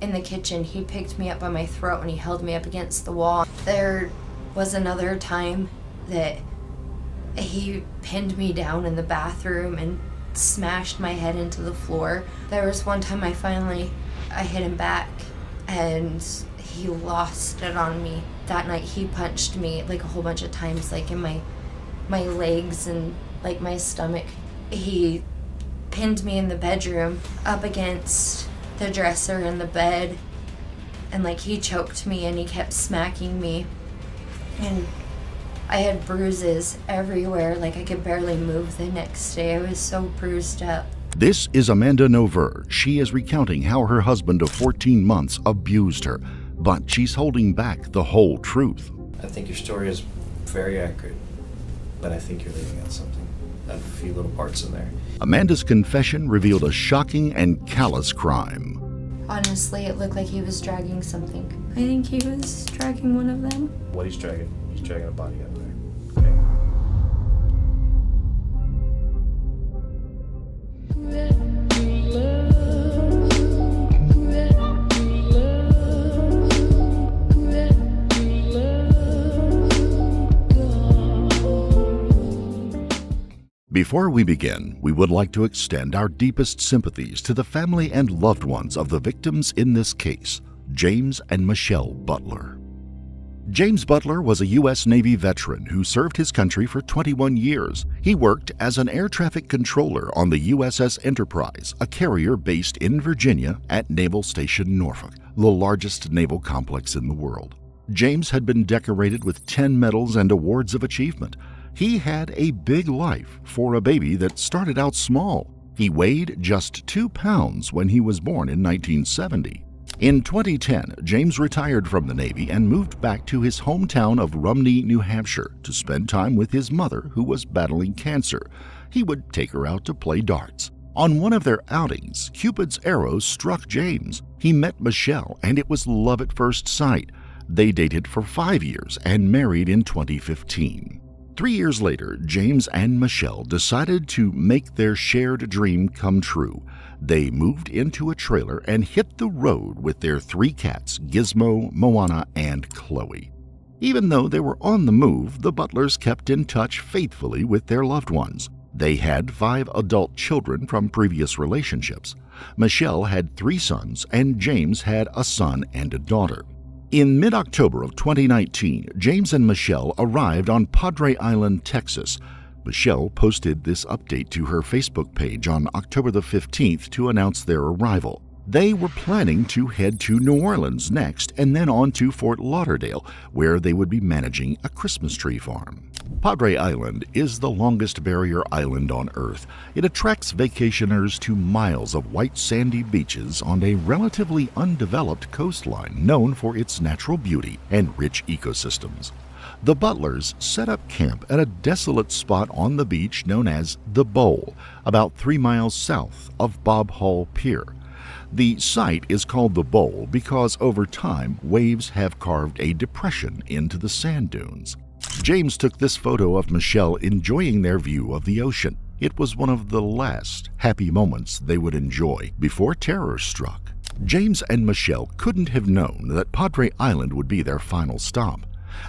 in the kitchen, he picked me up by my throat and he held me up against the wall. There was another time that he pinned me down in the bathroom and smashed my head into the floor. There was one time I hit him back and he lost it on me. That night he punched me like a whole bunch of times, like in my legs and like my stomach. He pinned me in the bedroom up against the dresser in the bed, and like he choked me and he kept smacking me, and I had bruises everywhere. Like I could barely move the next day. I was so bruised up. This is Amanda Nover. She is recounting how her husband of 14 months abused her, but she's holding back the whole truth. I think your story is very accurate, but I think you're leaving out something, a few little parts in there. Amanda's confession revealed a shocking and callous crime. Honestly, it looked like he was dragging something. I think he was dragging one of them. What he's dragging? He's dragging a body out of there. Okay. Before we begin, we would like to extend our deepest sympathies to the family and loved ones of the victims in this case, James and Michelle Butler. James Butler was a U.S. Navy veteran who served his country for 21 years. He worked as an air traffic controller on the USS Enterprise, a carrier based in Virginia at Naval Station Norfolk, the largest naval complex in the world. James had been decorated with 10 medals and awards of achievement. He had a big life for a baby that started out small. He weighed just 2 pounds when he was born in 1970. In 2010, James retired from the Navy and moved back to his hometown of Rumney, New Hampshire, to spend time with his mother, who was battling cancer. He would take her out to play darts. On one of their outings, Cupid's arrow struck James. He met Michelle, and it was love at first sight. They dated for 5 years and married in 2015. 3 years later, James and Michelle decided to make their shared dream come true. They moved into a trailer and hit the road with their 3 cats, Gizmo, Moana, and Chloe. Even though they were on the move, the Butlers kept in touch faithfully with their loved ones. They had 5 adult children from previous relationships. Michelle had 3 sons, and James had a son and a daughter. In mid-October of 2019, James and Michelle arrived on Padre Island, Texas. Michelle posted this update to her Facebook page on October the 15th to announce their arrival. They were planning to head to New Orleans next and then on to Fort Lauderdale, where they would be managing a Christmas tree farm. Padre Island is the longest barrier island on Earth. It attracts vacationers to miles of white sandy beaches on a relatively undeveloped coastline known for its natural beauty and rich ecosystems. The Butlers set up camp at a desolate spot on the beach known as The Bowl, about 3 miles south of Bob Hall Pier. The site is called The Bowl because over time, waves have carved a depression into the sand dunes. James took this photo of Michelle enjoying their view of the ocean. It was one of the last happy moments they would enjoy before terror struck. James and Michelle couldn't have known that Padre Island would be their final stop.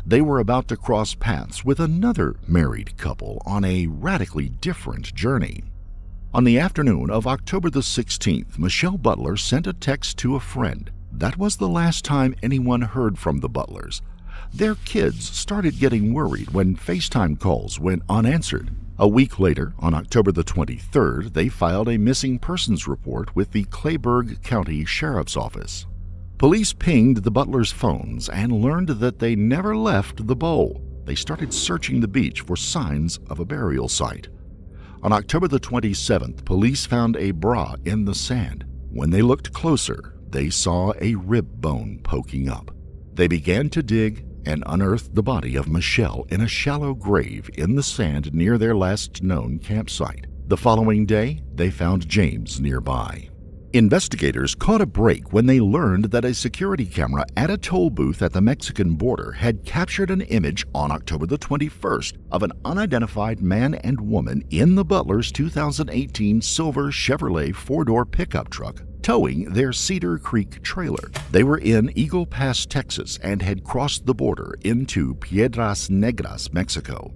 They were about to cross paths with another married couple on a radically different journey. On the afternoon of October the 16th, Michelle Butler sent a text to a friend. That was the last time anyone heard from the Butlers. Their kids started getting worried when FaceTime calls went unanswered. A week later, on October the 23rd, they filed a missing persons report with the Clayburgh County Sheriff's Office. Police pinged the Butlers' phones and learned that they never left the Bowl. They started searching the beach for signs of a burial site. On October the 27th, police found a bra in the sand. When they looked closer, they saw a rib bone poking up. They began to dig and unearthed the body of Michelle in a shallow grave in the sand near their last known campsite. The following day, they found James nearby. Investigators caught a break when they learned that a security camera at a toll booth at the Mexican border had captured an image on October the 21st of an unidentified man and woman in the Butlers' 2018 silver Chevrolet 4-door pickup truck towing their Cedar Creek trailer. They were in Eagle Pass, Texas, and had crossed the border into Piedras Negras, Mexico.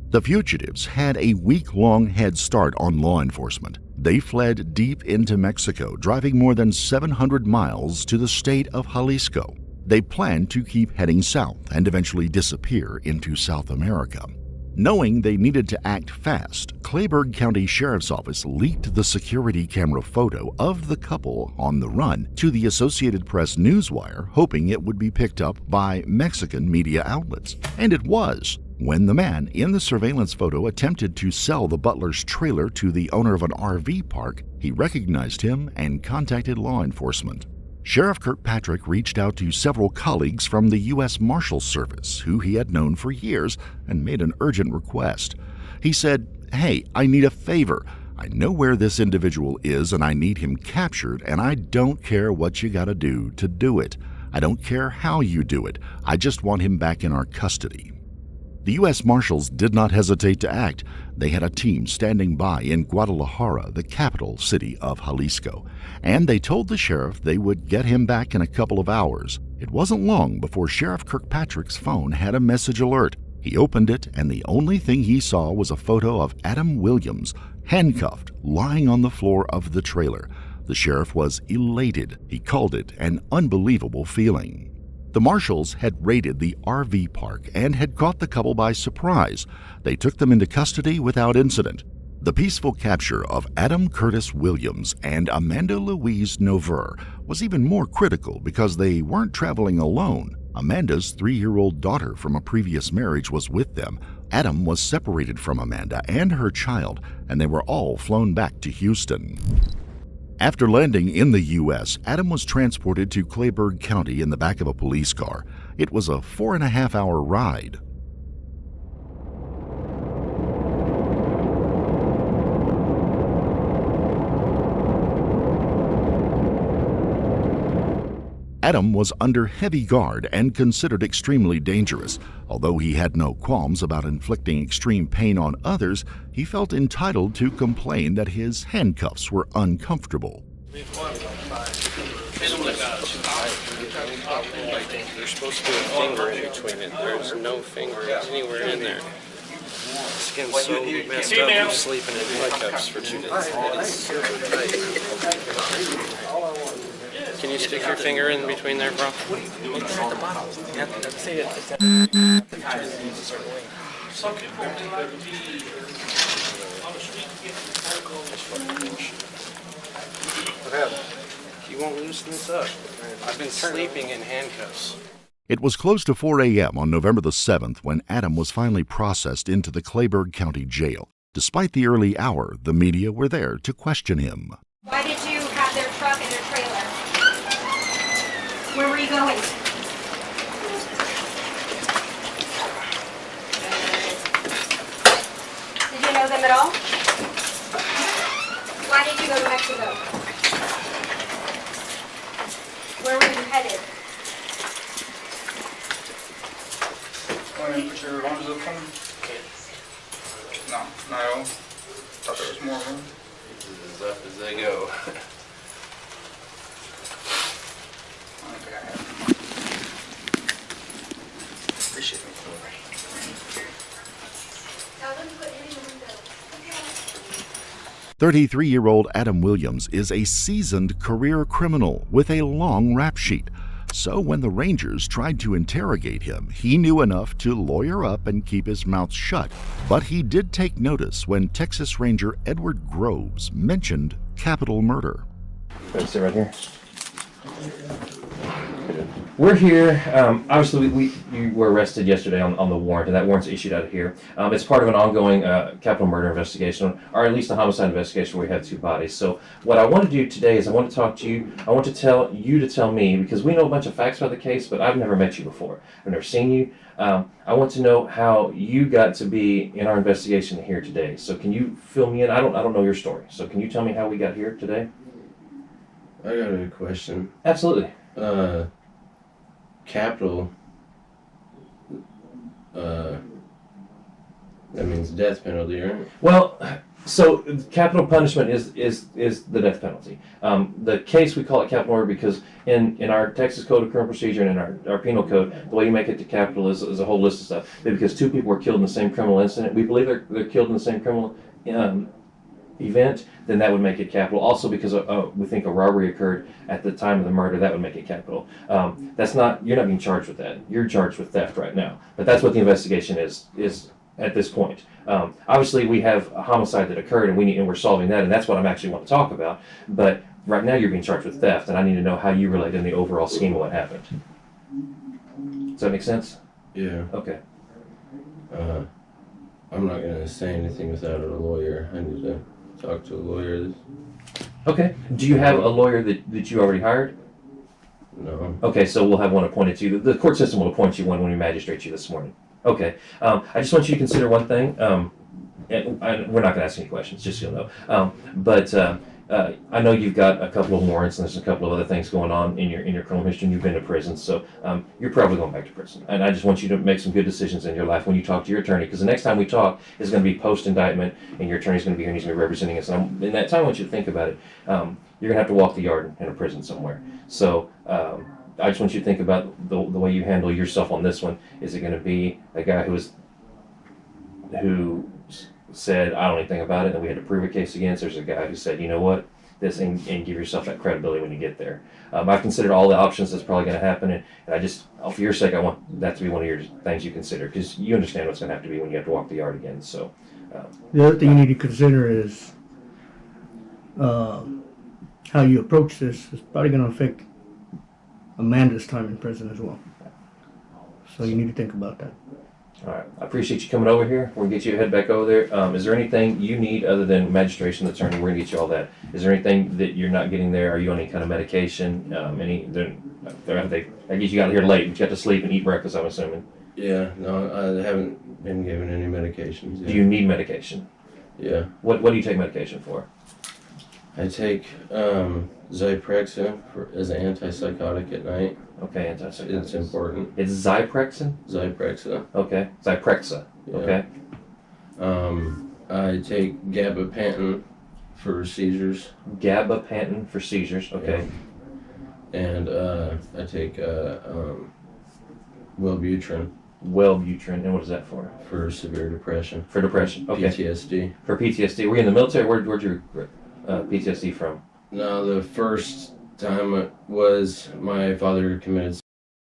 The fugitives had a week-long head start on law enforcement. They fled deep into Mexico, driving more than 700 miles to the state of Jalisco. They planned to keep heading south and eventually disappear into South America. Knowing they needed to act fast, Clayburgh County Sheriff's Office leaked the security camera photo of the couple on the run to the Associated Press Newswire, hoping it would be picked up by Mexican media outlets. And it was. When the man in the surveillance photo attempted to sell the Butler's trailer to the owner of an RV park, he recognized him and contacted law enforcement. Sheriff Kirkpatrick reached out to several colleagues from the U.S. Marshals Service, who he had known for years, and made an urgent request. He said, "Hey, I need a favor. I know where this individual is and I need him captured, and I don't care what you gotta do to do it. I don't care how you do it. I just want him back in our custody." The U.S. Marshals did not hesitate to act. They had a team standing by in Guadalajara, the capital city of Jalisco, and they told the sheriff they would get him back in a couple of hours. It wasn't long before Sheriff Kirkpatrick's phone had a message alert. He opened it, and the only thing he saw was a photo of Adam Williams, handcuffed, lying on the floor of the trailer. The sheriff was elated. He called it an unbelievable feeling. The marshals had raided the RV park and had caught the couple by surprise. They took them into custody without incident. The peaceful capture of Adam Curtis Williams and Amanda Louise Nover was even more critical because they weren't traveling alone. Amanda's 3-year-old daughter from a previous marriage was with them. Adam was separated from Amanda and her child, and they were all flown back to Houston. After landing in the U.S., Adam was transported to Clayburgh County in the back of a police car. It was a 4.5-hour ride. Adam was under heavy guard and considered extremely dangerous. Although he had no qualms about inflicting extreme pain on others, he felt entitled to complain that his handcuffs were uncomfortable. There's supposed to be a finger in between it. There's no finger anywhere in there. Skin's so messed up, you're sleeping in handcuffs for 2 days. It's super tight. Can you stick your finger in between there, bro? It's at the bottom. You won't loosen this up. I've been sleeping in handcuffs. It was close to 4 a.m. on November the 7th when Adam was finally processed into the Clayburgh County Jail. Despite the early hour, the media were there to question him. Why did you have their truck and their trailer? Where were you going? Did you know them at all? Why did you go to Mexico? Where were you headed? Want to put your arms up for me? No, no. Thought there was more room. As up as they go. Okay. Appreciate it. Tell them to put him in the window. 33-year-old Adam Williams is a seasoned career criminal with a long rap sheet. So when the Rangers tried to interrogate him, he knew enough to lawyer up and keep his mouth shut. But he did take notice when Texas Ranger Edward Groves mentioned capital murder. Sit right here. We're here. Obviously, you were arrested yesterday on the warrant, and that warrant's issued out of here. It's part of an ongoing capital murder investigation, or at least a homicide investigation where we have 2 bodies. So what I want to do today is I want to talk to you. I want to tell you to tell me, because we know a bunch of facts about the case, but I've never met you before. I've never seen you. I want to know how you got to be in our investigation here today. So can you fill me in? I don't know your story. So can you tell me how we got here today? I got a question. Absolutely. Capital, that means death penalty, right? Well, So capital punishment is the death penalty. The case, we call it capital murder because in our Texas Code of Criminal Procedure and in our penal code, the way you make it to capital is a whole list of stuff. But because two people were killed in the same criminal incident, we believe they're killed in the same criminal event, then that would make it capital. Also because we think a robbery occurred at the time of the murder, that would make it capital. You're not being charged with that. You're charged with theft right now. But that's what the investigation is at this point. Obviously, we have a homicide that occurred, and we're solving that, and that's what I'm actually want to talk about. But right now, you're being charged with theft, and I need to know how you relate in the overall scheme of what happened. Does that make sense? Yeah. Okay. I'm not gonna say anything without a lawyer. I need to talk to a lawyer. Okay. Do you have a lawyer that you already hired? No. Okay, so we'll have one appointed to you. The court system will appoint you one when we magistrate you this morning. Okay. I just want you to consider one thing. And we're not going to ask any questions, just so you'll know. But I know you've got a couple of warrants and there's a couple of other things going on in your criminal history, and you've been to prison, so you're probably going back to prison. And I just want you to make some good decisions in your life when you talk to your attorney, because the next time we talk is going to be post-indictment, and your attorney's going to be here and he's going to be representing us. And in that time, I want you to think about it. You're going to have to walk the yard in a prison somewhere. So I just want you to think about the way you handle yourself on this one. Is it going to be a guy who said, I don't know anything about it, and we had to prove a case against? There's a guy who said, you know what, this, and give yourself that credibility when you get there. I've considered all the options that's probably going to happen, and I just, for your sake, I want that to be one of your things you consider, because you understand what's going to have to be when you have to walk the yard again. So the other thing you need to consider is how you approach this is probably going to affect Amanda's time in prison as well. So you need to think about that. all right, I appreciate you coming over here. We'll get you head back over there. Is there anything you need other than magistration attorney? We're going to get you all that. Is there anything that you're not getting there? Are you on any kind of medication? I guess you got here late, but you have to sleep and eat breakfast, I'm assuming. Yeah, no, I haven't been given any medications yet. Do you need medication? Yeah. What do you take medication for? I take Zyprexa as an antipsychotic at night. Okay, antipsychotic. It's important. It's Zyprexa? Zyprexa. Okay, Zyprexa. Yeah. Okay. I take gabapentin for seizures. Gabapentin for seizures. Okay. Yeah. And I take Wellbutrin. Wellbutrin, and what is that for? For severe depression. For depression. Okay. PTSD. For PTSD. Were you in the military? Where'd your PTSD from? No, the first time it was my father committed suicide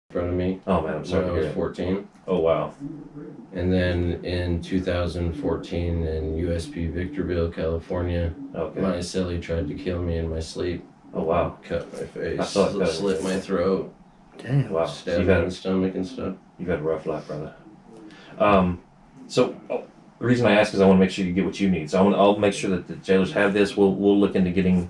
in front of me. Oh man, I'm sorry when to I hear was that. 14. Oh wow. And then in 2014 in USP Victorville, California, Okay. my cellie tried to kill me in my sleep. Oh wow. Cut my face, I saw it. slit my throat, Damn. Wow. So stabbed me in the stomach and stuff. you've had a rough life, brother. The reason I ask is I want to make sure you get what you need. So I'll make sure that the jailers have this. We'll look into getting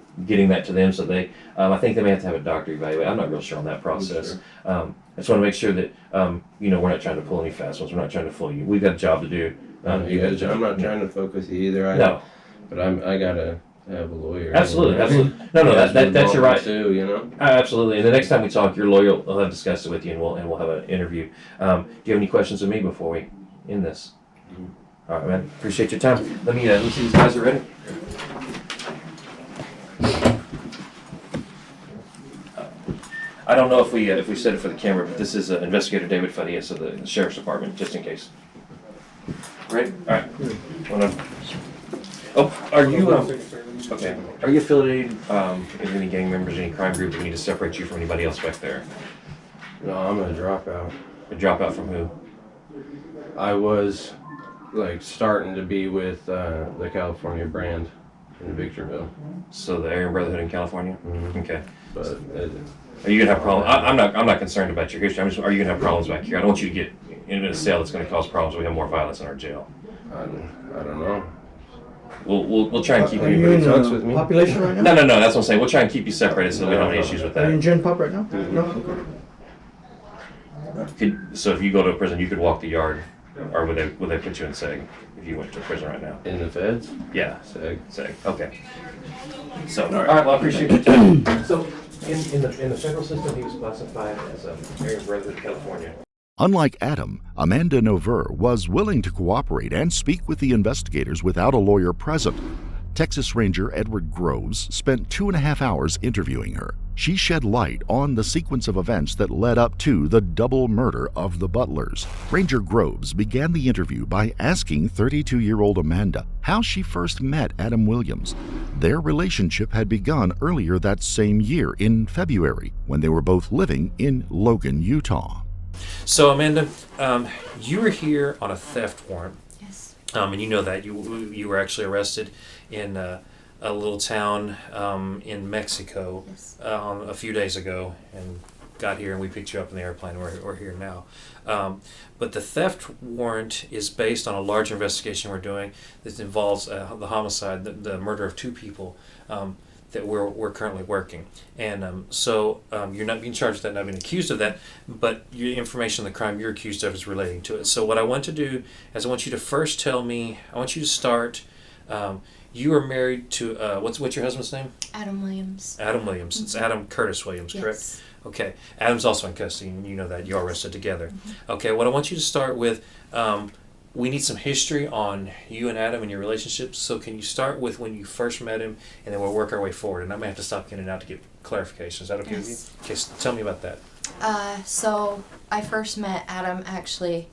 that to them. So they, I think they may have to have a doctor evaluate. I'm not real sure on that process. Sure. I just want to make sure that we're not trying to pull any fast ones. We're not trying to fool you. We've got a job to do. I'm not trying to fuck with you either. No. But I gotta have a lawyer. Absolutely, absolutely. No, that's your right. Too, you know. Absolutely. And the next time we talk, your lawyer will have discussed it with you, and we'll have an interview. Do you have any questions of me before we end this? All right, man. Appreciate your time. Let me see these guys are ready. I don't know if we said it for the camera, but this is Investigator David Farias of the Sheriff's Department, just in case. Ready? All right. Are you okay? Are you affiliated with any gang members, any crime group that we need to separate you from anybody else back there? No, I'm a dropout. A dropout from who? I was starting to be with the California brand in Victorville. So the Aryan Brotherhood in California. Mhm. Okay. But Are you gonna have problems? I'm not concerned about your history. Are you gonna have problems back here? I don't want you to get in a cell that's gonna cause problems. We have more violence in our jail. I don't know. We'll try and keep Are you. you in fucks with me? population right now? No. That's what I'm saying. We'll try and keep you separated so we don't have any issues with Are you in that. Gen Pop right now? No? So if you go to a prison, you could walk the yard, or would they put you in SEG if you went to prison right now? In the feds? Yeah, SEG. SEG. Okay. So all right. Well, I appreciate your time. So in the federal system, he was classified as Aryan Brotherhood of California. Unlike Adam, Amanda Nover was willing to cooperate and speak with the investigators without a lawyer present. Texas Ranger Edward Groves spent 2.5 hours interviewing her. She shed light on the sequence of events that led up to the double murder of the Butlers. Ranger Groves began the interview by asking 32-year-old Amanda how she first met Adam Williams. Their relationship had begun earlier that same year in February, when they were both living in Logan, Utah. So, Amanda, you were here on a theft warrant. Yes. And you know that. You were actually arrested in a little town in Mexico Yes. A few days ago, and got here, and we picked you up in the airplane. We're here now. But the theft warrant is based on a large investigation we're doing that involves the homicide, the murder of 2 people that we're currently working. And so you're not being charged with that, not being accused of that, but your information on the crime you're accused of is relating to it. So what I want to do is I want you to first tell me, I want you to start, you are married to, what's your husband's name? Adam Williams. Adam Williams. Mm-hmm. It's Adam Curtis Williams, correct? Yes. Okay. Adam's also in custody, and you know that. You're arrested together. Mm-hmm. Okay, what I want you to start with, we need some history on you and Adam and your relationship. So can you start with when you first met him, and then we'll work our way forward. And I may have to stop in and out to get clarification. Is that okay with you? Okay, so tell me about that. So I first met Adam actually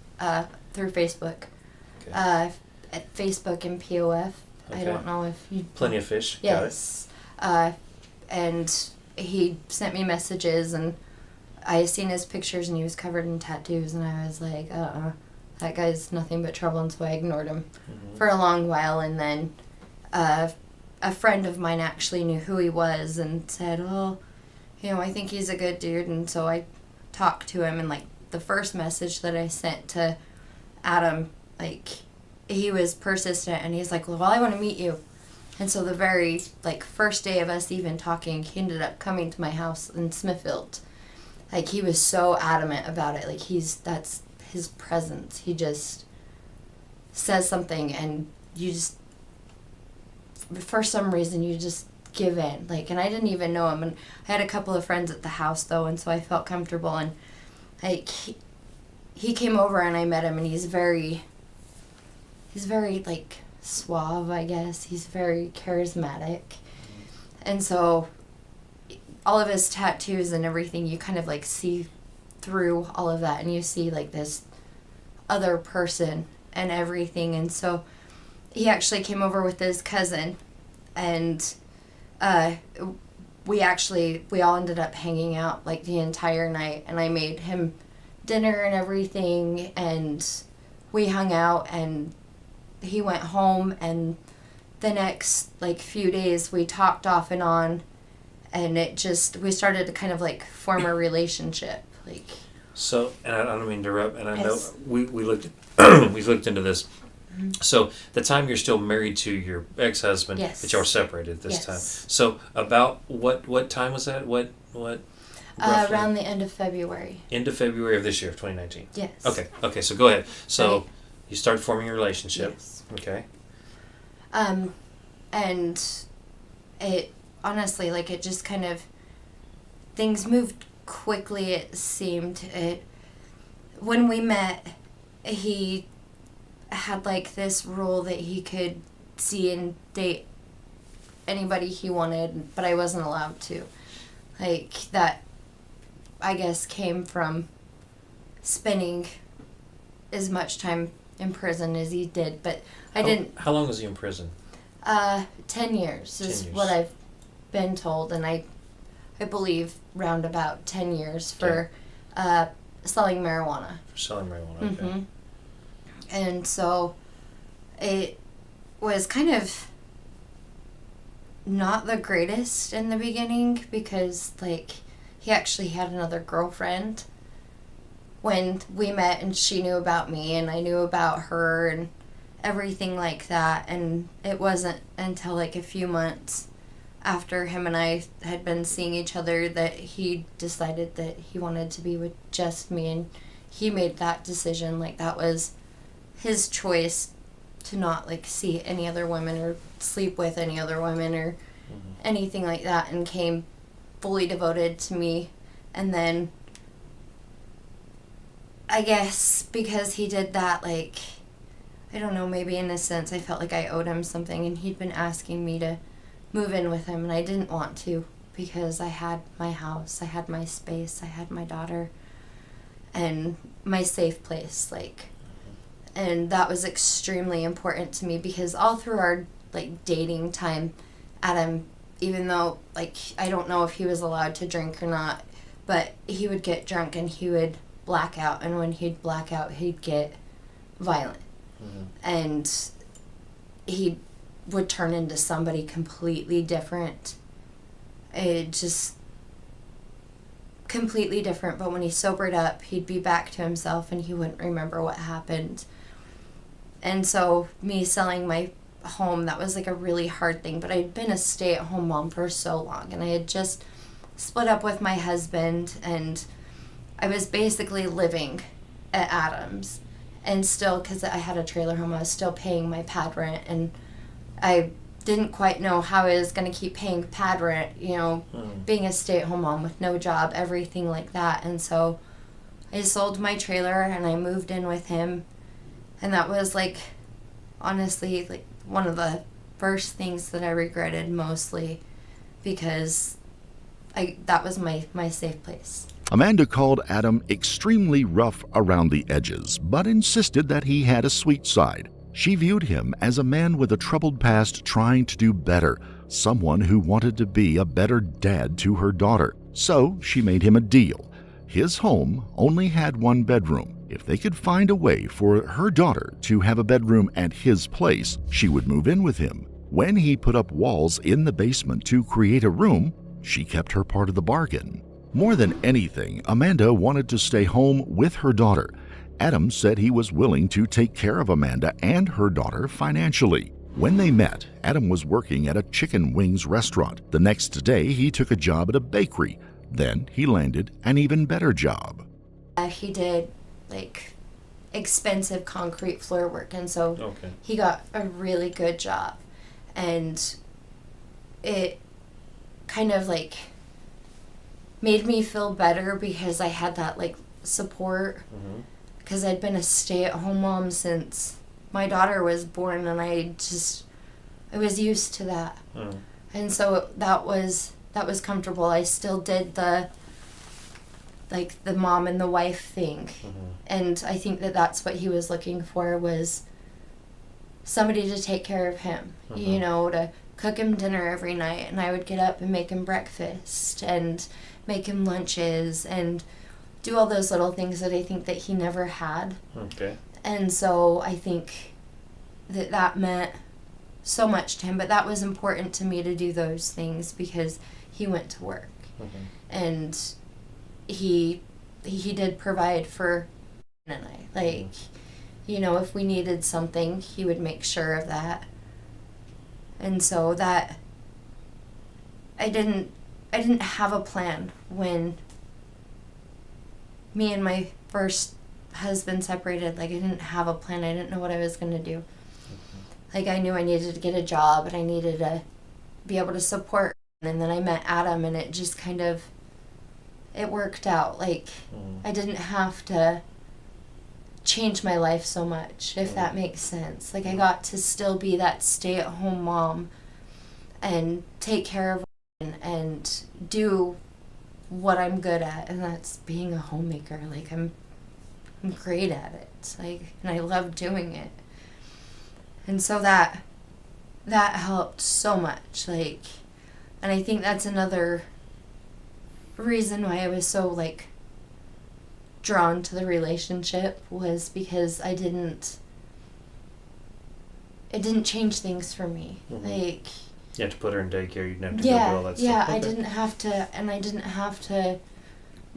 through Facebook. Okay. At Facebook and POF. Okay. I don't know if you... Plenty of Fish. Yes. And he sent me messages, and I seen his pictures, and he was covered in tattoos, and I was like, that guy's nothing but trouble, and so I ignored him for a long while, and then a friend of mine actually knew who he was and said, I think he's a good dude, and so I talked to him, and like the first message that I sent to Adam, like, he was persistent, and he's like, well, I want to meet you. And so the very first day of us even talking, he ended up coming to my house in Smithfield. Like, he was so adamant about it. Like, that's his presence. He just says something, and you just, for some reason, you just give in. Like, and I didn't even know him, and I had a couple of friends at the house though, and so I felt comfortable. And like, he came over, and I met him, and he's very like suave, I guess. He's very charismatic. And so all of his tattoos and everything, you kind of like see through all of that, and you see like this other person and everything. And so he actually came over with his cousin, and we all ended up hanging out like the entire night, and I made him dinner and everything, and we hung out, and he went home, and the next few days we talked off and on, and we started to kind of like form a relationship. So, and I don't mean to interrupt, and I Yes. know we looked we looked into this. Mm-hmm. So the time you're still married to your ex-husband, Yes. but y'all separated this Yes. time. So about what time was that? What roughly? Around the end of February. End of February of this year, of 2019. Yes. Okay. So go ahead. So Right. you started forming a relationship. Yes. Okay. And it honestly, it just kind of, things moved quickly, it seemed. When we met, he had this rule that he could see and date anybody he wanted, but I wasn't allowed to. That, I guess, came from spending as much time in prison as he did, but I didn't. How long was he in prison? 10 years 10 is years. what I've been told, and I believe round about 10 years for selling marijuana. For selling marijuana. Okay. Mm-hmm. And so it was kind of not the greatest in the beginning, because he actually had another girlfriend when we met, and she knew about me, and I knew about her, and everything like that. And it wasn't until a few months after him and I had been seeing each other that he decided that he wanted to be with just me, and he made that decision. That was his choice to not see any other women or sleep with any other women or anything like that, and came fully devoted to me. And then I guess because he did that, like, I don't know, maybe in a sense I felt like I owed him something, and he'd been asking me to move in with him, and I didn't want to because I had my house, I had my space, I had my daughter, and my safe place, like, and that was extremely important to me because all through our, like, dating time, Adam, even though, like, I don't know if he was allowed to drink or not, but he would get drunk and he would black out, and when he'd black out, he'd get violent. And he would turn into somebody completely different. It just completely different, but when he sobered up, he'd be back to himself and he wouldn't remember what happened. And so me selling my home, that was like a really hard thing, but I'd been a stay-at-home mom for so long, and I had just split up with my husband, and I was basically living at Adams, and still, because I had a trailer home, I was still paying my pad rent, and I didn't quite know how I was going to keep paying pad rent, you know, being a stay-at-home mom with no job, everything like that. And so I sold my trailer and I moved in with him, and that was, like, honestly, like, one of the first things that I regretted mostly, because that was my safe place. Amanda called Adam extremely rough around the edges, but insisted that he had a sweet side. She viewed him as a man with a troubled past trying to do better, someone who wanted to be a better dad to her daughter. So she made him a deal. His home only had one bedroom. If they could find a way for her daughter to have a bedroom at his place, she would move in with him. When he put up walls in the basement to create a room, she kept her part of the bargain. More than anything, Amanda wanted to stay home with her daughter. Adam said he was willing to take care of Amanda and her daughter financially. When they met, Adam was working at a chicken wings restaurant. The next day, he took a job at a bakery. Then he landed an even better job. He did, like, expensive concrete floor work, and so he got a really good job. And it kind of, like, made me feel better because I had that, like, support, because I'd been a stay-at-home mom since my daughter was born, and I was used to that. And so that was comfortable. I still did the mom and the wife thing, and I think that's what he was looking for, was somebody to take care of him, you know, to cook him dinner every night, and I would get up and make him breakfast and make him lunches and do all those little things that I think that he never had. And so I think that meant so much to him, but that was important to me to do those things because he went to work. And he did provide for and I. Like, you know, if we needed something, he would make sure of that. And so that I didn't have a plan when me and my first husband separated. Like, I didn't have a plan. I didn't know what I was going to do. Like, I knew I needed to get a job and I needed to be able to support. And then I met Adam, and it just kind of, it worked out. Like, I didn't have to change my life so much, if that makes sense. Like, I got to still be that stay-at-home mom and take care of and do what I'm good at, and that's being a homemaker. Like, I'm great at it. Like, and I love doing it. And so that helped so much. Like, and I think that's another reason why I was so, like, drawn to the relationship, was because it didn't change things for me. Like, you had to put her in daycare, you didn't have to go do all that stuff. Yeah, I didn't have to, and I didn't have to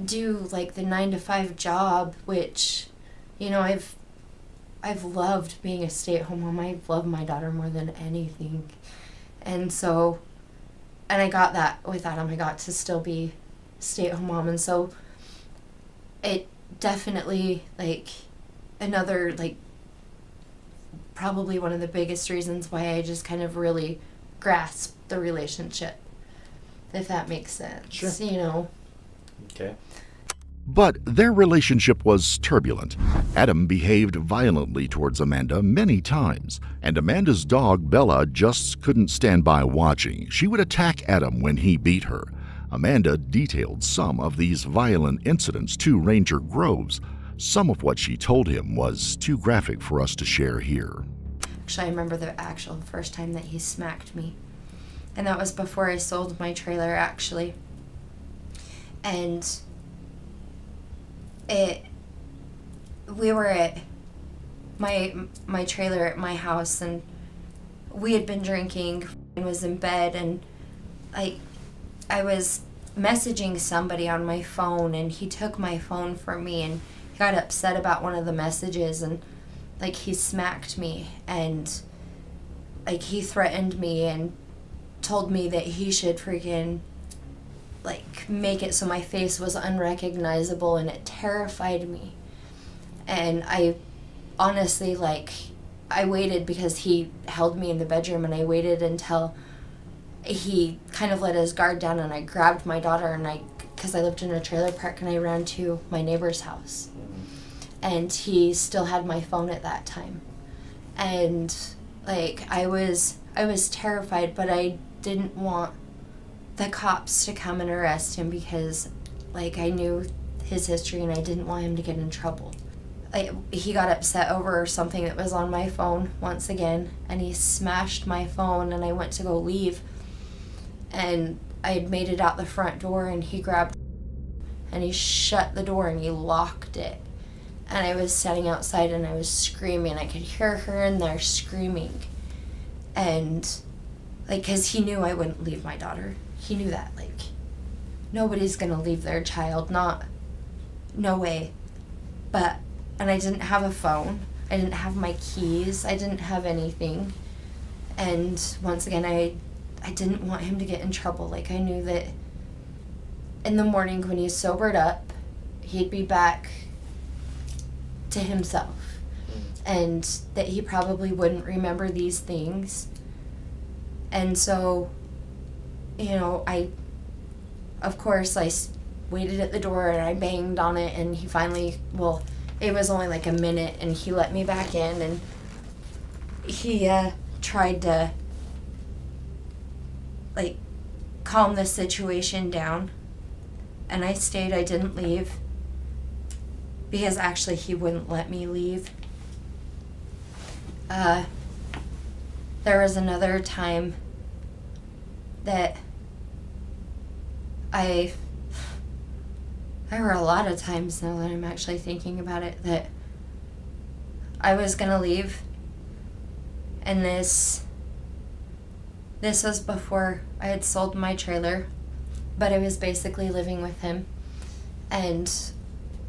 do, like, the 9-to-5 job, which, you know, I've loved being a stay-at-home mom. I love my daughter more than anything. And so, and I got that with Adam. I got to still be stay-at-home mom. And so it definitely, like, another, like, probably one of the biggest reasons why I just kind of really grasped the relationship, if that makes sense. Sure. You know? Okay. But their relationship was turbulent. Adam behaved violently towards Amanda many times, and Amanda's dog Bella just couldn't stand by watching. She would attack Adam when he beat her. Amanda detailed some of these violent incidents to Ranger Groves. Some of what she told him was too graphic for us to share here. Actually, I remember the actual first time that he smacked me. And that was before I sold my trailer, actually. And we were at my trailer at my house, and we had been drinking and was in bed, and I was messaging somebody on my phone, and he took my phone from me, and he got upset about one of the messages, and he smacked me, and he threatened me and told me that he should freaking make it so my face was unrecognizable, and it terrified me. And I honestly, I waited, because he held me in the bedroom, and I waited until he kind of let his guard down, and I grabbed my daughter, and because I lived in a trailer park, and I ran to my neighbor's house. And he still had my phone at that time. And I was terrified, but I didn't want the cops to come and arrest him, because I knew his history, and I didn't want him to get in trouble. He got upset over something that was on my phone once again, and he smashed my phone, and I went to go leave, and I had made it out the front door, and he grabbed and he shut the door and he locked it. And I was standing outside and I was screaming. I could hear her in there screaming. And because he knew I wouldn't leave my daughter. He knew that, nobody's gonna leave their child, no way. And I didn't have a phone, I didn't have my keys, I didn't have anything. And once again, I didn't want him to get in trouble. I knew that in the morning when he sobered up, he'd be back to himself. And that he probably wouldn't remember these things. And so, of course, I waited at the door and I banged on it, and he finally, it was only a minute, and he let me back in, and he tried to calm the situation down. And I stayed, I didn't leave, because actually he wouldn't let me leave. There was another time that there were a lot of times, now that I'm actually thinking about it, that I was gonna leave, and this was before I had sold my trailer, but I was basically living with him, and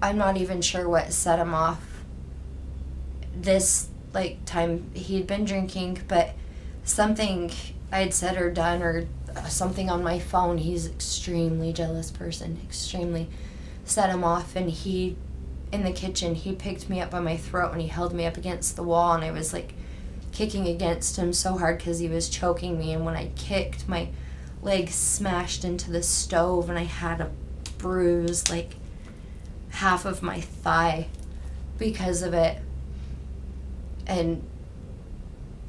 I'm not even sure what set him off. This time he'd been drinking, but something I'd said or done, or something on my phone, he's an extremely jealous person, extremely, set him off. And he, in the kitchen, he picked me up by my throat and he held me up against the wall, and I was kicking against him so hard because he was choking me, and when I kicked, my leg smashed into the stove, and I had a bruise half of my thigh because of it. And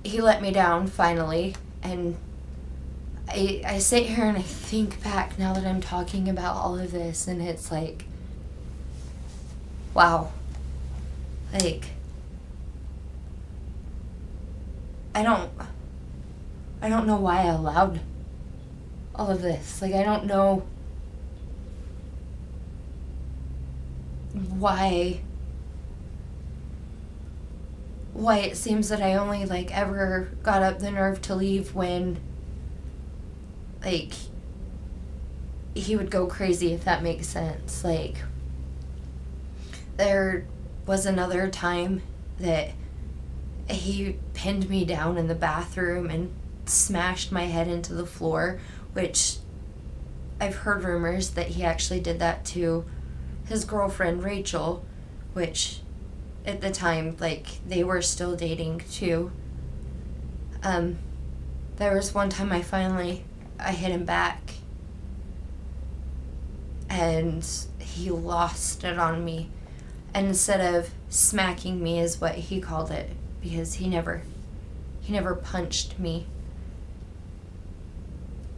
he let me down finally, and I sit here and I think back now that I'm talking about all of this, and it's wow. I don't know why I allowed all of this. I don't know why it seems that I only ever got up the nerve to leave when he would go crazy, if that makes sense. There was another time that he pinned me down in the bathroom and smashed my head into the floor, which I've heard rumors that he actually did that to his girlfriend Rachel, which at the time they were still dating too. There was one time I hit him back, and he lost it on me. And instead of smacking me is what he called it, because he never punched me,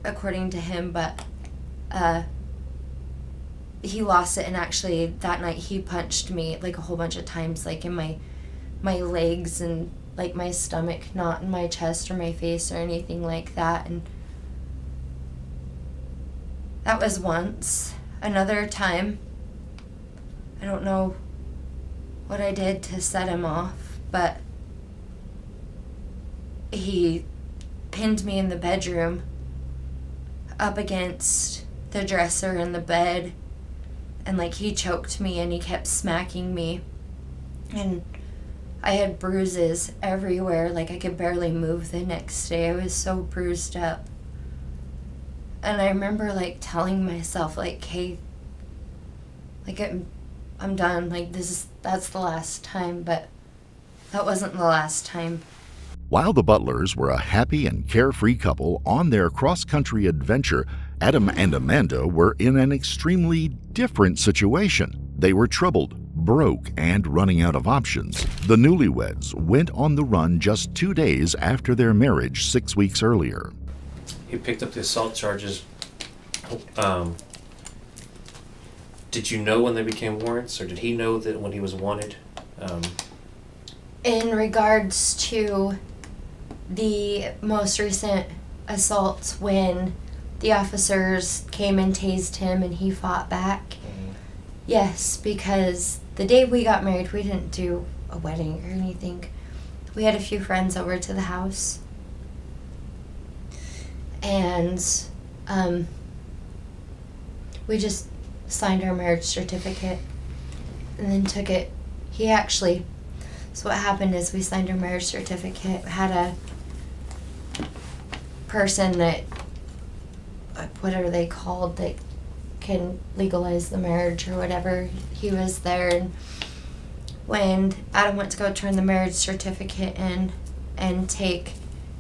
according to him, but he lost it, and actually that night he punched me like a whole bunch of times, like in my legs and like my stomach, not in my chest or my face or anything like that. And that was once. Another time, I don't know what I did to set him off, but he pinned me in the bedroom up against the dresser in the bed, and like he choked me and he kept smacking me, and I had bruises everywhere. Like I could barely move the next day. I was so bruised up. And I remember like telling myself like, hey, like I'm done. Like that's the last time, but that wasn't the last time. While the Butlers were a happy and carefree couple on their cross-country adventure, Adam and Amanda were in an extremely different situation. They were troubled, broke, and running out of options. The newlyweds went on the run just 2 days after their marriage 6 weeks earlier. He picked up the assault charges. Did you know when they became warrants, or did he know that when he was wanted? In regards to the most recent assaults, when the officers came and tased him and he fought back, yes, because the day we got married, we didn't do a wedding or anything. We had a few friends over to the house, and we just signed our marriage certificate and then took it. So what happened is we signed our marriage certificate, had a person that, what are they called, that can legalize the marriage or whatever. He was there, and when Adam went to go turn the marriage certificate in and take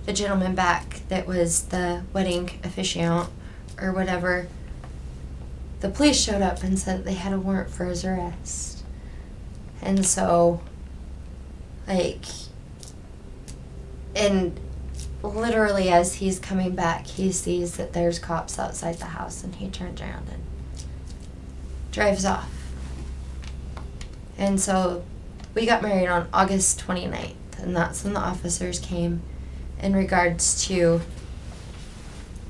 the gentleman back that was the wedding officiant or whatever, the police showed up and said they had a warrant for his arrest. And so, like, and literally as he's coming back, he sees that there's cops outside the house, and he turns around and drives off. And so we got married on August 29th, and that's when the officers came in regards to,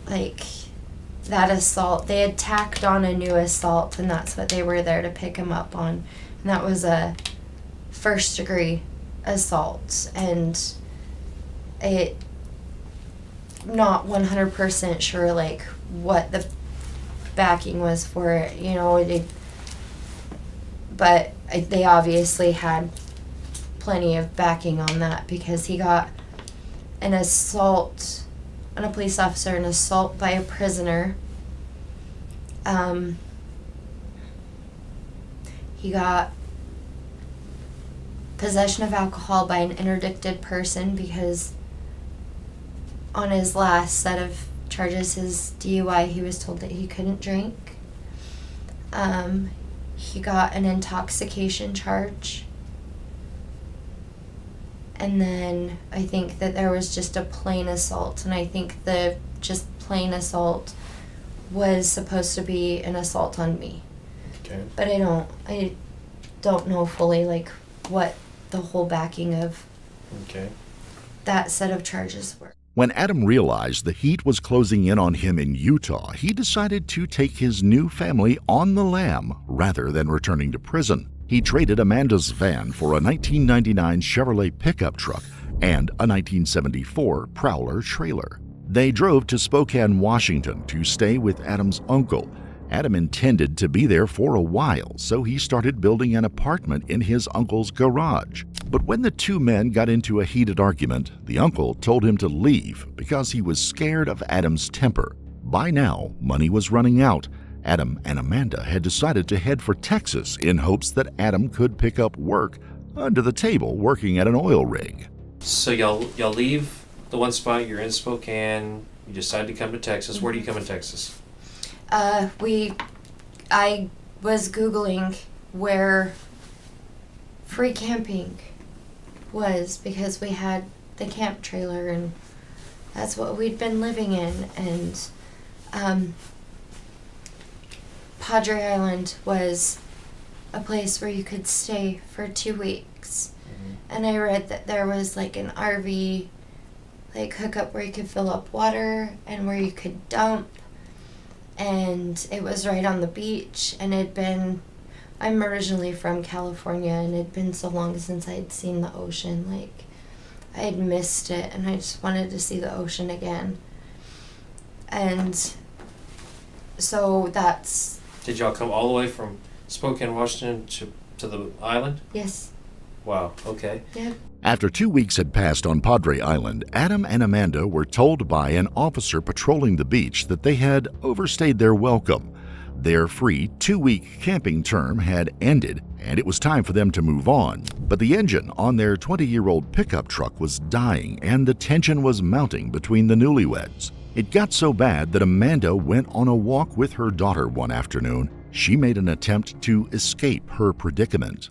like, that assault. They had tacked on a new assault, and that's what they were there to pick him up on. And that was a first-degree assault, and it, not 100% sure, like, what the backing was for it, you know, but they obviously had plenty of backing on that, because he got an assault on a police officer, an assault by a prisoner. He got possession of alcohol by an interdicted person, because on his last set of charges, his DUI, he was told that he couldn't drink. He got an intoxication charge. And then I think that there was just a plain assault, and I think the just plain assault was supposed to be an assault on me. Okay. But I don't know fully, like, what the whole backing of that set of charges were. When Adam realized the heat was closing in on him in Utah, he decided to take his new family on the lam rather than returning to prison. He traded Amanda's van for a 1999 Chevrolet pickup truck and a 1974 Prowler trailer. They drove to Spokane, Washington to stay with Adam's uncle. Adam intended to be there for a while, so he started building an apartment in his uncle's garage. But when the two men got into a heated argument, the uncle told him to leave because he was scared of Adam's temper. By now, money was running out. Adam and Amanda had decided to head for Texas in hopes that Adam could pick up work under the table working at an oil rig. So y'all leave the one spot, you're in Spokane, you decide to come to Texas. Where do you come in Texas? I was Googling where free camping was, because we had the camp trailer and that's what we'd been living in. And Padre Island was a place where you could stay for 2 weeks. And I read that there was like an RV like hookup where you could fill up water and where you could dump, and it was right on the beach. And I'm originally from California, and it'd been so long since I'd seen the ocean. Like, I had missed it, and I just wanted to see the ocean again. And so that's... Did y'all come all the way from Spokane, Washington to the island? Yes. Wow, okay. Yeah. After 2 weeks had passed on Padre Island, Adam and Amanda were told by an officer patrolling the beach that they had overstayed their welcome. Their free 2-week camping term had ended, and it was time for them to move on. But the engine on their 20-year-old pickup truck was dying, and the tension was mounting between the newlyweds. It got so bad that Amanda went on a walk with her daughter one afternoon. She made an attempt to escape her predicament.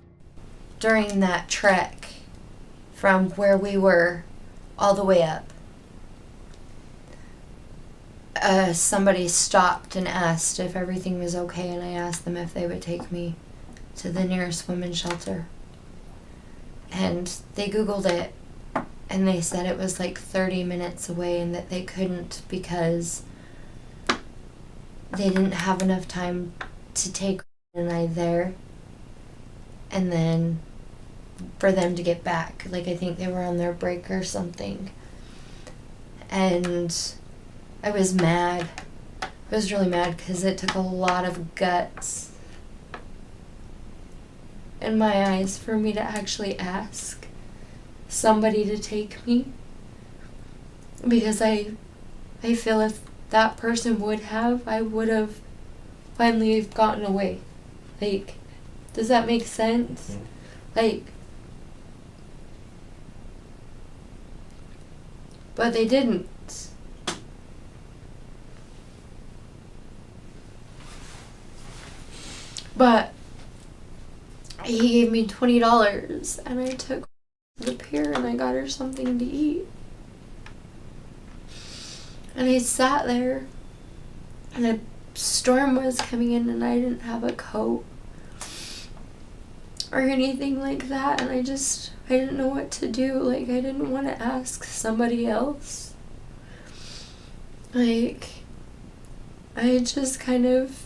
During that trek from where we were all the way up, somebody stopped and asked if everything was okay, and I asked them if they would take me to the nearest women's shelter. And they Googled it, and they said it was like 30 minutes away and that they couldn't because they didn't have enough time to take and I there, and then for them to get back. Like, I think they were on their break or something. And I was mad. I was really mad because it took a lot of guts in my eyes for me to actually ask somebody to take me. Because I feel if that person would have, I would have finally gotten away. Like, does that make sense? Like, but they didn't. But he gave me $20 and I took the pier and I got her something to eat. And I sat there and a storm was coming in and I didn't have a coat or anything like that, and I didn't know what to do. Like, I didn't want to ask somebody else. Like, I just kind of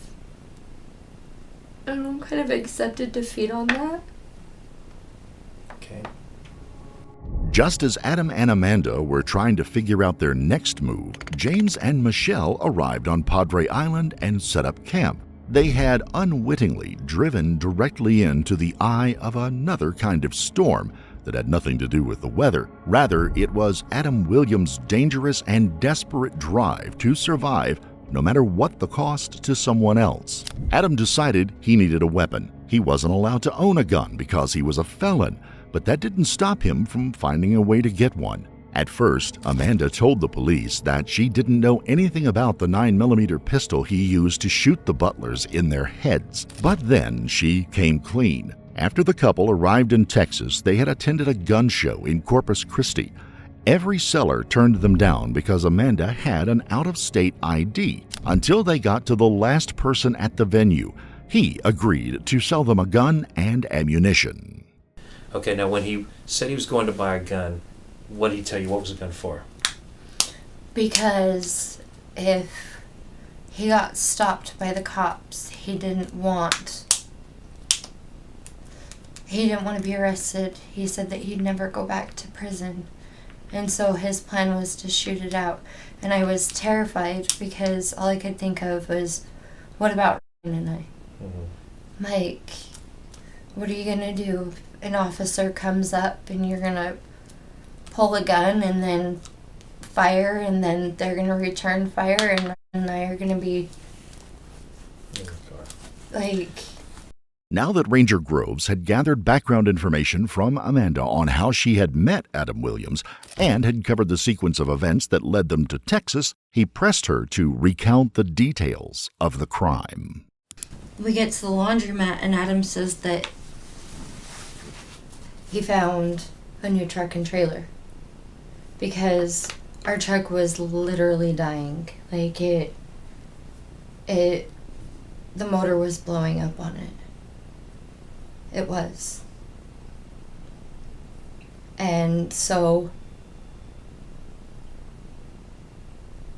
accepted defeat on that. Okay. Just as Adam and Amanda were trying to figure out their next move, James and Michelle arrived on Padre Island and set up camp. They had unwittingly driven directly into the eye of another kind of storm that had nothing to do with the weather. Rather, it was Adam Williams' dangerous and desperate drive to survive no matter what the cost to someone else. Adam decided he needed a weapon. He wasn't allowed to own a gun because he was a felon, but that didn't stop him from finding a way to get one. At first, Amanda told the police that she didn't know anything about the 9mm pistol he used to shoot the Butlers in their heads. But then she came clean. After the couple arrived in Texas, they had attended a gun show in Corpus Christi. Every seller turned them down because Amanda had an out-of-state ID, until they got to the last person at the venue. He agreed to sell them a gun and ammunition. Okay, now when he said he was going to buy a gun, what did he tell you? What was the gun for? Because if he got stopped by the cops, he didn't want to be arrested. He said that he'd never go back to prison. And so his plan was to shoot it out. And I was terrified because all I could think of was, what about Ryan and I? Mm-hmm. Like, what are you going to do? An officer comes up and you're going to pull a gun and then fire, and then they're going to return fire, and Ryan and I are going to be like... Now that Ranger Groves had gathered background information from Amanda on how she had met Adam Williams and had covered the sequence of events that led them to Texas, he pressed her to recount the details of the crime. we get to the laundromat, and Adam says that he found a new truck and trailer because our truck was literally dying. Like the motor was blowing up on it. It was. And so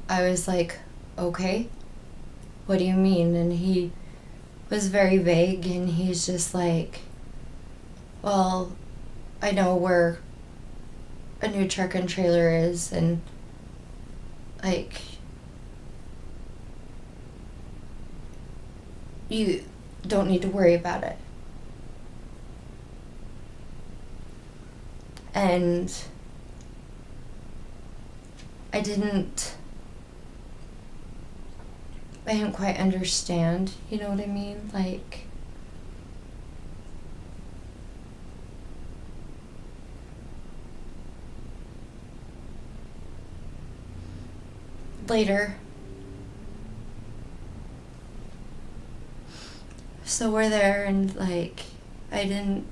I was like, okay, what do you mean? And he was very vague, and he's just like, well, I know where a new truck and trailer is, and like, you don't need to worry about it. And I didn't quite understand, you know what I mean? Like, later, so we're there, and like, I didn't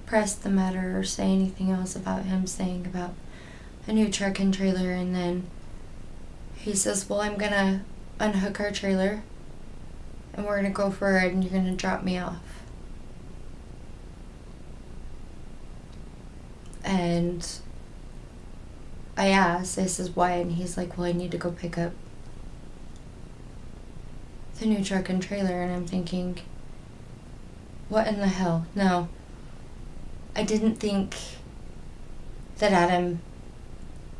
press the matter or say anything else about him saying about a new truck and trailer. And then he says, well, I'm gonna unhook our trailer and we're gonna go for a ride and you're gonna drop me off. And I asked, I says, why? And he's like, well, I need to go pick up the new truck and trailer. And I'm thinking, what in the hell? No. I didn't think that Adam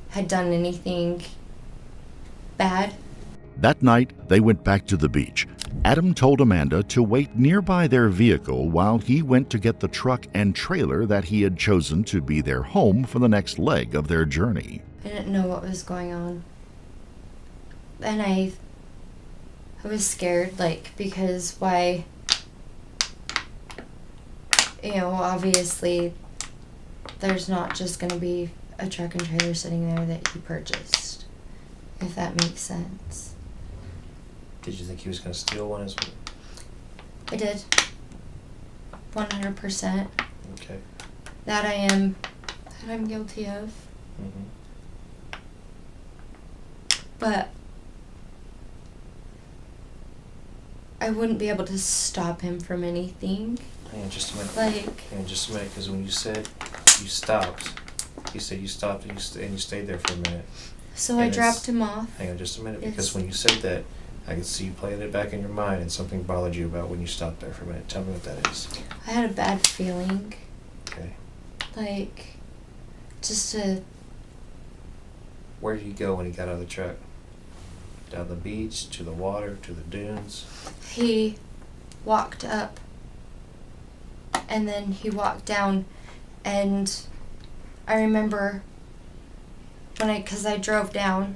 had done anything bad. That night, they went back to the beach. Adam told Amanda to wait nearby their vehicle while he went to get the truck and trailer that he had chosen to be their home for the next leg of their journey. I didn't know what was going on. And I was scared, like, because why, you know, obviously there's not just going to be a truck and trailer sitting there that he purchased, if that makes sense. Did you think he was going to steal one as well? I did. 100%. Okay. That I'm guilty of. Mm-hmm. But I wouldn't be able to stop him from anything. Hang on just a minute. Like, Hang on just a minute, because when you said you stopped, you said you stopped and you stayed there for a minute. so And I it's- dropped him off. Hang on just a minute, It's- because when you said that, I could see you playing it back in your mind and something bothered you about when you stopped there for a minute. Tell me what that is. I had a bad feeling. Okay. Like, just a, Where did he go when he got out of the truck? Down the beach, to the water, to the dunes? he walked up and then he walked down, and I remember because I drove down,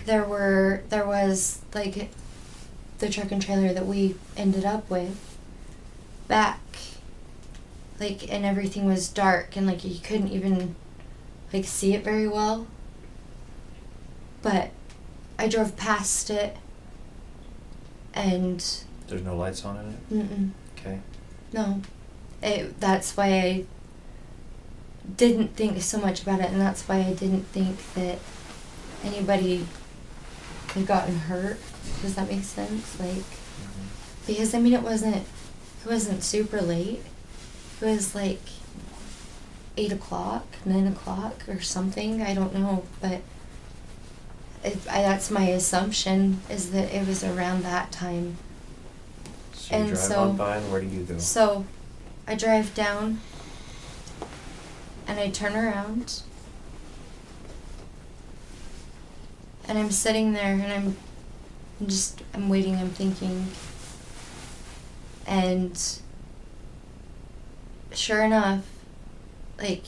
there was like the truck and trailer that we ended up with back, like, and everything was dark and like you couldn't even like see it very well, but I drove past it and There's no lights on in it? mm-mm, Okay. no, that's why I didn't think so much about it, and that's why I didn't think that anybody had gotten hurt. Does that make sense? Like, Mm-hmm. because I mean, it wasn't super late. It was like 8 o'clock, 9 o'clock or something. I don't know, but that's my assumption, is that it was around that time. So you And drive so- on by, and where do you go? So I drive down and I turn around and I'm sitting there and I'm waiting, I'm thinking, and sure enough, like,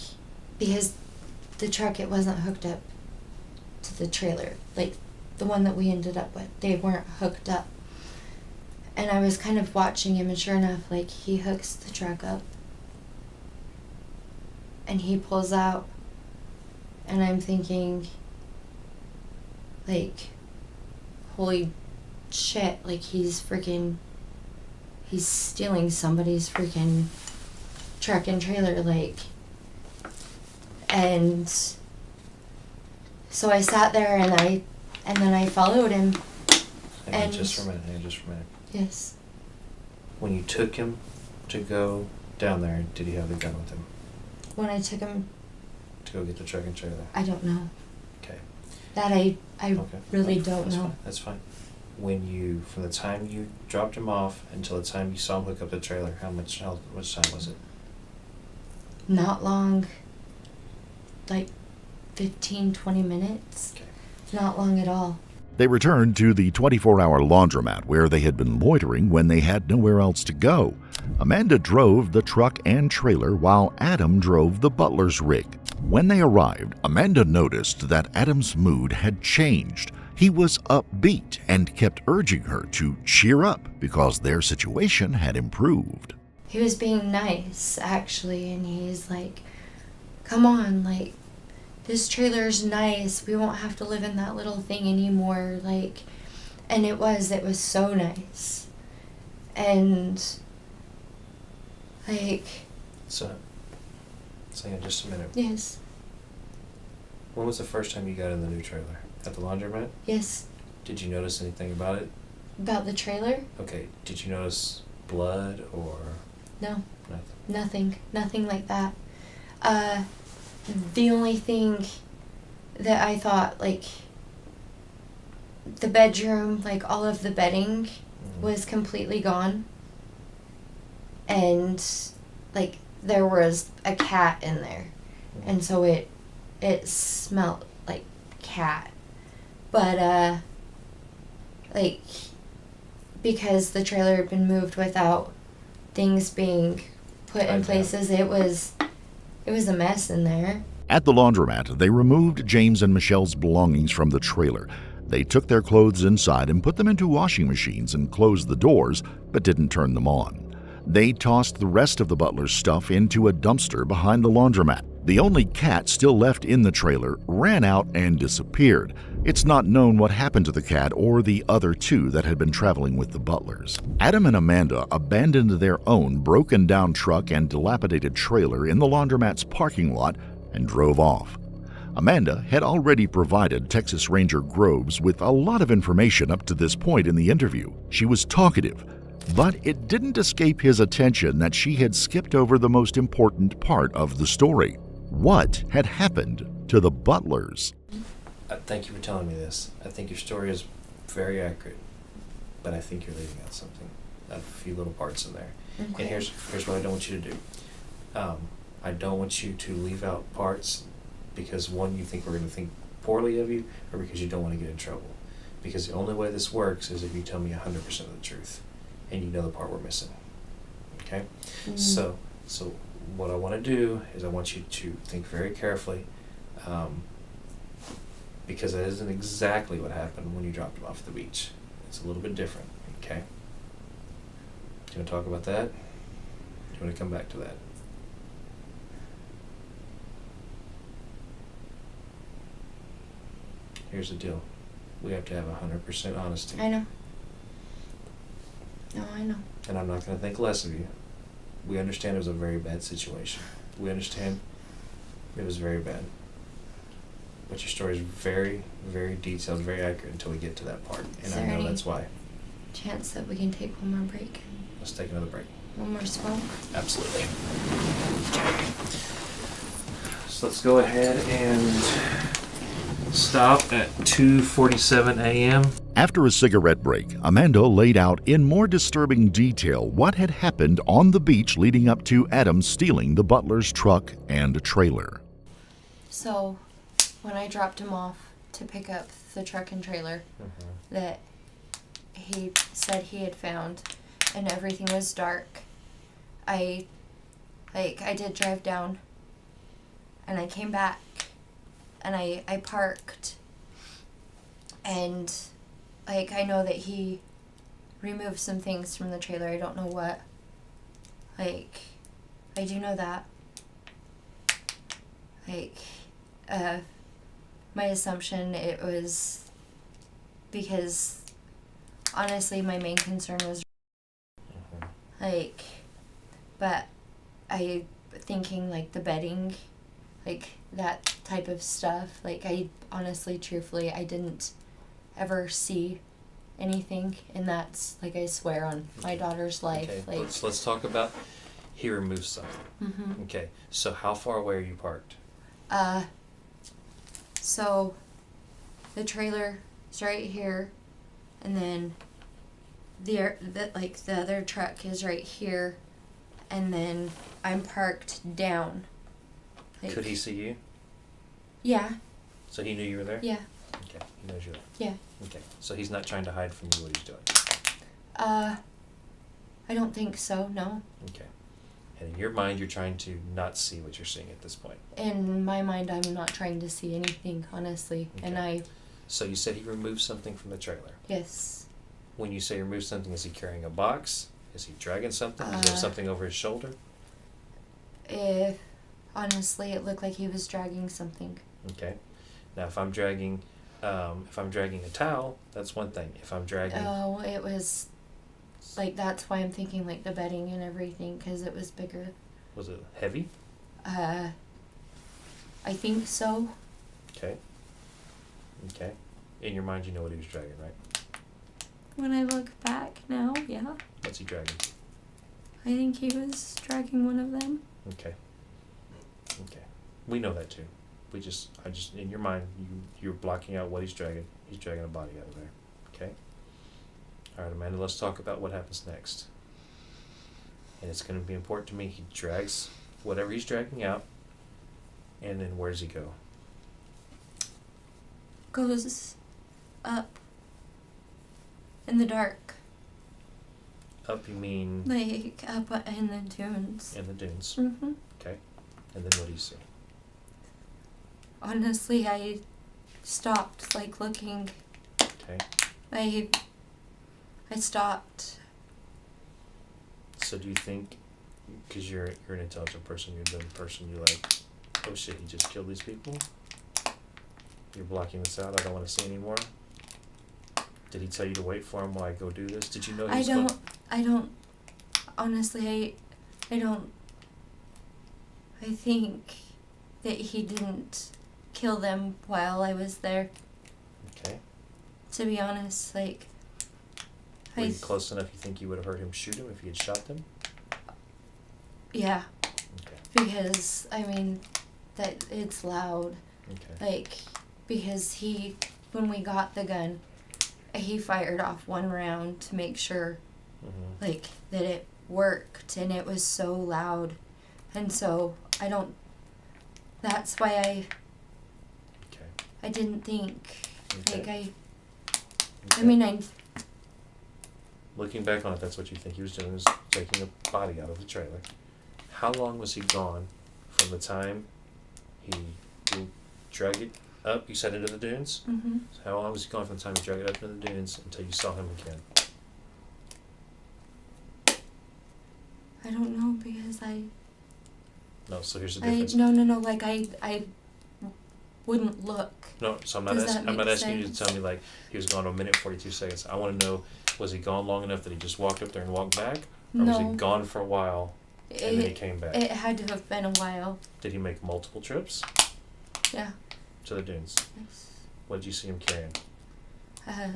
because the truck, it wasn't hooked up to the trailer, like the one that we ended up with, they weren't hooked up. And I was kind of watching him, and sure enough, like, he hooks the truck up and he pulls out, and I'm thinking, like, holy shit, like he's stealing somebody's freaking truck and trailer, like. And so I sat there and then I followed him. Hang on And- just for a minute. Yes. When you took him to go down there, did he have the gun with him When I took him, to go get the truck and trailer? I don't know. Okay. That I Okay. really That's don't know. Fine. That's fine. From the time you dropped him off until the time you saw him hook up the trailer, how much time was it? Not long. Like 15, 20 minutes. Okay. Not long at all. They returned to the 24-hour laundromat where they had been loitering when they had nowhere else to go. Amanda drove the truck and trailer while Adam drove the butler's rig. When they arrived, Amanda noticed that Adam's mood had changed. He was upbeat and kept urging her to cheer up because their situation had improved. He was being nice, actually, and he's like, come on, like, this trailer's nice. We won't have to live in that little thing anymore. Like, and it was so nice. And, like, So, hang on just a minute. yes, When was the first time you got in the new trailer? At the laundromat? yes, Did you notice anything about it? about the trailer? Okay. Did you notice blood or No, nothing? nothing like that. The only thing that I thought, like, the bedroom, like, all of the bedding was completely gone. And, like, there was a cat in there. And so it smelled like cat. But, like, because the trailer had been moved without things being put in places, it was a mess in there. At the laundromat, they removed James and Michelle's belongings from the trailer. They took their clothes inside and put them into washing machines and closed the doors, but didn't turn them on. They tossed the rest of the butler's stuff into a dumpster behind the laundromat. The only cat still left in the trailer ran out and disappeared. It's not known what happened to the cat or the other two that had been traveling with the butlers. Adam and Amanda abandoned their own broken-down truck and dilapidated trailer in the laundromat's parking lot and drove off. Amanda had already provided Texas Ranger Groves with a lot of information up to this point in the interview. She was talkative, but it didn't escape his attention that she had skipped over the most important part of the story. What had happened to the butlers? Thank you for telling me this. I think your story is very accurate, but I think you're leaving out something, a few little parts in there. Okay. And here's what I don't want you to do. I don't want you to leave out parts because, one, you think we're going to think poorly of you, or because you don't want to get in trouble. Because the only way this works is if you tell me 100% of the truth, and you know the part we're missing. Okay? Mm-hmm. So what I want to do is I want you to think very carefully, because that isn't exactly what happened when you dropped him off the beach. It's a little bit different, okay? Do you want to talk about that? Do you want to come back to that? Here's the deal. We have to have 100% honesty. I know. No, I know. And I'm not going to think less of you. We understand it was a very bad situation. We understand it was very bad. But your story is very, very detailed, very accurate until we get to that part. And Is I there know any that's why. Chance that we can take one more break? Let's take another break. One more smoke? Absolutely. So let's go ahead and stop at 2:47 a.m. After a cigarette break, Amanda laid out in more disturbing detail what had happened on the beach leading up to Adam stealing the butler's truck and trailer. So, when I dropped him off to pick up the truck and trailer that he said he had found, and everything was dark, I did drive down, and I came back, and I parked, and, I know that he removed some things from the trailer. I don't know what. I do know that. My assumption, it was because honestly, my main concern was like, but I thinking like the bedding, like that type of stuff. Like I honestly, truthfully, I didn't ever see anything, and that's like I swear on my daughter's life. Okay, Like let's talk about he removed something. Mhm. Okay, so how far away are you parked? So the trailer is right here, and then the other truck is right here, and then I'm parked down. Like, Could he see you? Yeah. So he knew you were there? Yeah. Okay, he knows you're there. Yeah. Okay, so he's not trying to hide from you what he's doing. I don't think so. No. Okay. And in your mind, you're trying to not see what you're seeing at this point. In my mind, I'm not trying to see anything, honestly. Okay. And So you said he removed something from the trailer. yes. When you say remove something, is he carrying a box? Is he dragging something? Does he have something over his shoulder? If honestly, it looked like he was dragging something. Okay. Now, if I'm dragging a towel, that's one thing. If I'm dragging, Oh, it was like that's why I'm thinking like the bedding and everything because it was bigger. was it heavy? I think so. Okay. Okay. In your mind, you know what he was dragging, right? When I look back now, yeah, What's he dragging? I think he was dragging one of them. Okay. Okay. We know that too. In your mind, you're blocking out what he's dragging. He's dragging a body out of there. Okay? All right, Amanda, let's talk about what happens next. And it's going to be important to me. He drags whatever he's dragging out, and then where does he go? Goes up in the dark, Up, you mean like up in the dunes. in the dunes. Mm-hmm. Okay. And then what do you see? Honestly, I stopped like looking. Okay. I stopped. So do you think, because you're an intelligent person, you're the person, you're like, oh shit, he just killed these people? You're blocking this out, I don't want to see anymore? Did he tell you to wait for him while I go do this? Did you know he was I don't, honestly, I don't, I think that he didn't kill them while I was there, Okay. to be honest, like, Were you close enough you think you would have heard him shoot him if he had shot them? yeah, Okay. because, I mean, that it's loud, Okay. like, because when we got the gun, he fired off one round to make sure, Mm-hmm. like, that it worked, and it was so loud, and so, that's why Okay. I didn't think, Okay. like, I Okay. mean, Looking back on it, that's what you think he was doing, was taking a body out of the trailer. How long was he gone from the time you drag it up, you said, into the dunes? mm-hmm. So how long was he gone from the time you drag it up into the dunes until you saw him again? I don't know, because No, so here's the difference. no, like, I wouldn't look. No, so I'm not Does that asking. I'm make not asking you to sense? tell me like he was gone a minute 42 seconds. I want to know, was he gone long enough that he just walked up there and walked back, or was he No. gone for a while and then he It, came back? it had to have been a while. Did he make multiple trips Yeah. to the dunes? What did you see him carrying? Uh,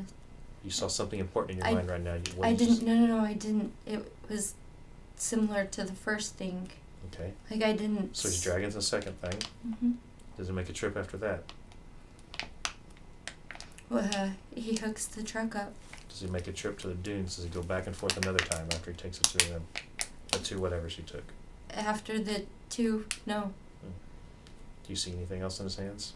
You saw something important in your I- mind right now. What I did you didn't, no, I didn't. It was similar to the first thing. Okay, Like, I didn't. so he's dragging the second thing. Mm-hmm. Does he make a trip after that? Well, he hooks the truck up. Does he make a trip to the dunes? Does he go back and forth another time after he takes the two of them? The two whatever she took. After the two, no. Do you see anything else in his hands?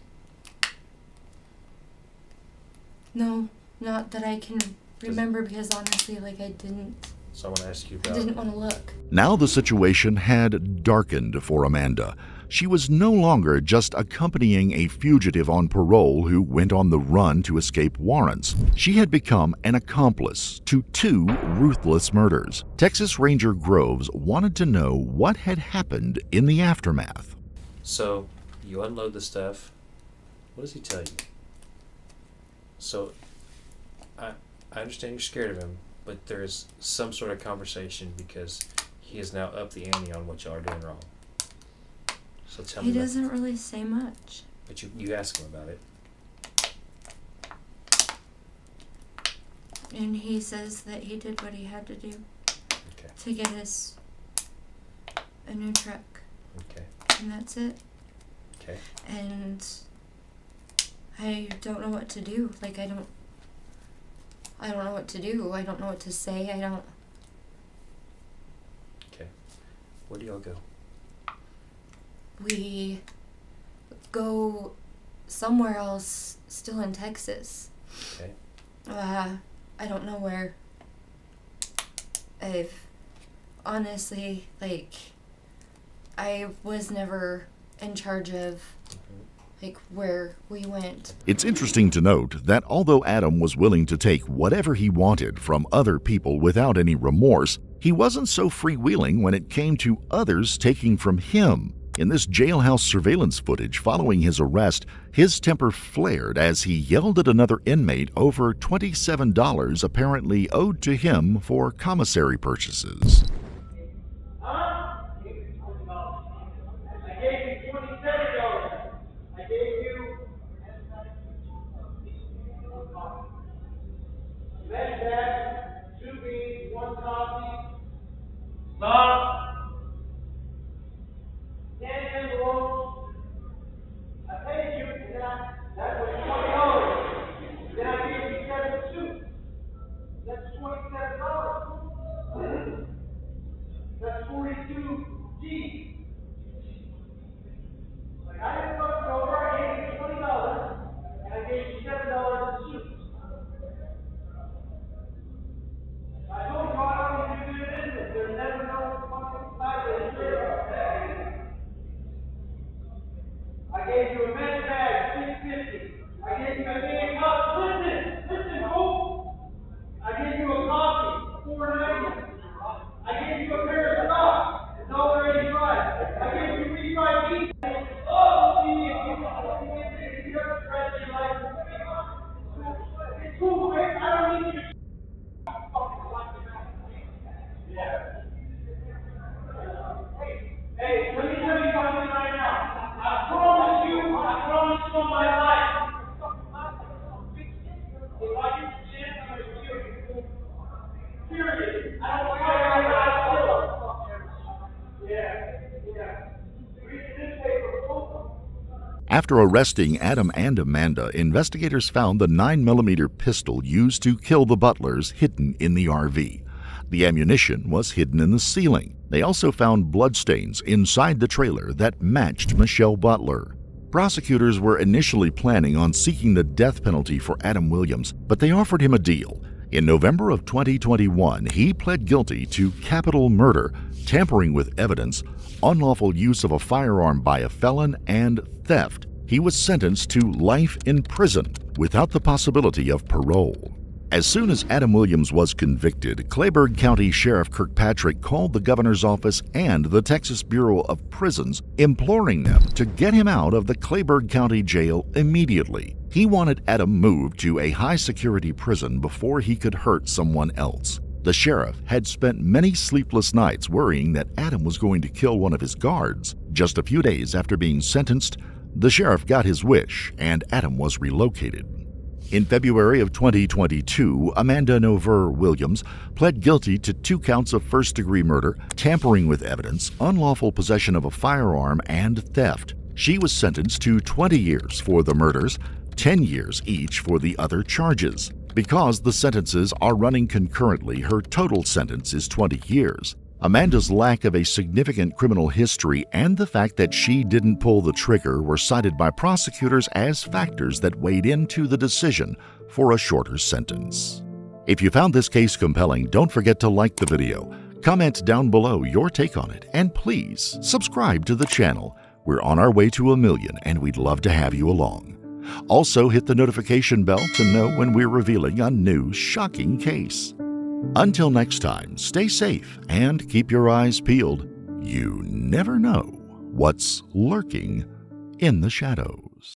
No, not that I can remember, because honestly, like, I didn't So I want to ask you I about. didn't want to look. Now the situation had darkened for Amanda. She was no longer just accompanying a fugitive on parole who went on the run to escape warrants. She had become an accomplice to two ruthless murders. Texas Ranger Groves wanted to know what had happened in the aftermath. So you unload the stuff. What does he tell you? So I understand you're scared of him, but there's some sort of conversation because he has now upped the ante on what y'all are doing wrong. So tell me. He doesn't really say much. But you ask him about it. And he says that he did what he had to do Okay. to get us a new truck. Okay. And that's it. Okay. And I don't know what to do. Like, I don't know what to do. I don't know what to say. Okay. Where do y'all go? We go somewhere else, still in Texas. Okay. I don't know where. I've honestly, like, I was never in charge of, like, where we went. It's interesting to note that although Adam was willing to take whatever he wanted from other people without any remorse, he wasn't so freewheeling when it came to others taking from him. In this jailhouse surveillance footage following his arrest, his temper flared as he yelled at another inmate over $27 apparently owed to him for commissary purchases. After arresting Adam and Amanda, investigators found the 9mm pistol used to kill the Butlers hidden in the RV. The ammunition was hidden in the ceiling. They also found bloodstains inside the trailer that matched Michelle Butler. Prosecutors were initially planning on seeking the death penalty for Adam Williams, but they offered him a deal. In November of 2021, he pled guilty to capital murder, tampering with evidence, unlawful use of a firearm by a felon, and theft. He was sentenced to life in prison without the possibility of parole. As soon as Adam Williams was convicted, Clayburgh County Sheriff Kirkpatrick called the governor's office and the Texas Bureau of Prisons, imploring them to get him out of the Clayburgh County Jail immediately. He wanted Adam moved to a high-security prison before he could hurt someone else. The sheriff had spent many sleepless nights worrying that Adam was going to kill one of his guards. Just a few days after being sentenced, the sheriff got his wish and Adam was relocated. In February of 2022, Amanda Nover Williams pled guilty to 2 counts of first-degree murder, tampering with evidence, unlawful possession of a firearm, and theft. She was sentenced to 20 years for the murders, 10 years each for the other charges. Because the sentences are running concurrently, her total sentence is 20 years. Amanda's lack of a significant criminal history and the fact that she didn't pull the trigger were cited by prosecutors as factors that weighed into the decision for a shorter sentence. If you found this case compelling, don't forget to like the video, comment down below your take on it, and please subscribe to the channel. We're on our way to 1 million and we'd love to have you along. Also, hit the notification bell to know when we're revealing a new shocking case. Until next time, stay safe and keep your eyes peeled. You never know what's lurking in the shadows.